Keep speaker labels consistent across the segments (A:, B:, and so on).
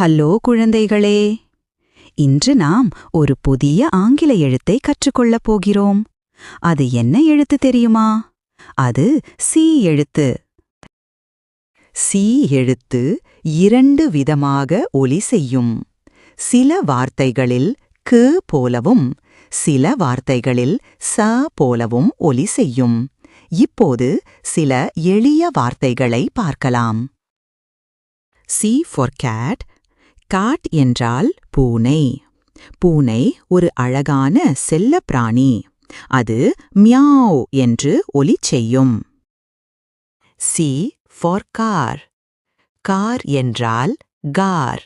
A: Hello குழந்தைகளே! இன்று நாம் ஒரு புதிய ஆங்கில எழுத்தை கற்றுக்கொள்ளப் போகிறோம். அது என்ன எழுத்து தெரியுமா? அது சி எழுத்து. சி எழுத்து 2 விதமாக ஒலி செய்யும். சில வார்த்தைகளில் கு போலவும் சில வார்த்தைகளில் ச போலவும் ஒலி செய்யும். இப்போது சில எளிய வார்த்தைகளை பார்க்கலாம். C for cat. காட் என்றால் பூனை. பூனை ஒரு அழகான செல்லப்பிராணி. அது மியாவ் என்று ஒலி செய்யும். C for car. கார் என்றால் கார்.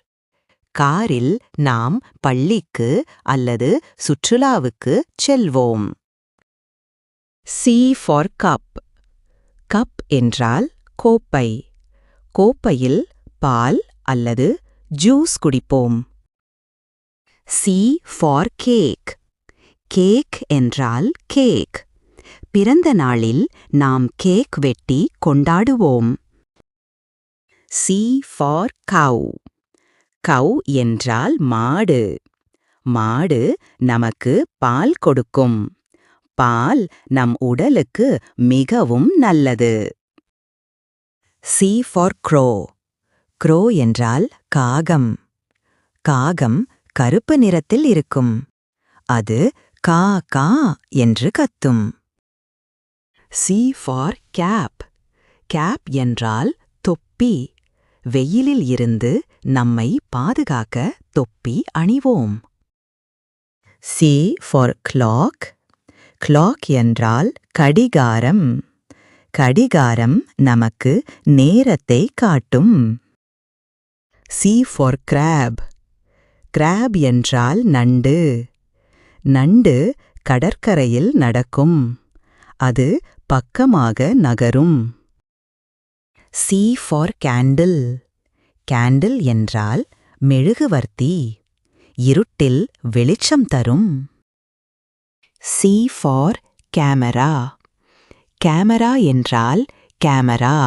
A: காரில் நாம் பள்ளிக்கு அல்லது சுற்றுலாவுக்கு செல்வோம். C for cup. கப் என்றால் கோப்பை. கோப்பையில் பால் அல்லது ஜூஸ் குடிப்போம். C for cake. கேக் என்றால் கேக். பிறந்த நாளில் நாம் கேக் வெட்டி கொண்டாடுவோம். சி ஃபார் கவ். கவ் என்றால் மாடு. மாடு நமக்கு பால் கொடுக்கும். பால் நம் உடலுக்கு மிகவும் நல்லது. C for grow. க்ரோ என்றால் காகம். காகம் கருப்பு நிறத்தில் இருக்கும். அது கா கா என்று கத்தும். C for gap. கேப் என்றால் தொப்பி. வெயிலில் இருந்து நம்மை பாதுகாக்க தொப்பி அணிவோம். C for clock. கிளாக் என்றால் கடிகாரம். கடிகாரம் நமக்கு நேரத்தை காட்டும். C for graph. கிராப் என்றால் நண்டு. நண்டு கடற்கரையில் நடக்கும். அது பக்கமாக நகரும். C for candle. கேண்டில் என்றால் மெழுகுவர்த்தி. இருட்டில் வெளிச்சம் தரும். C for camera. கேமரா என்றால் கேமரா.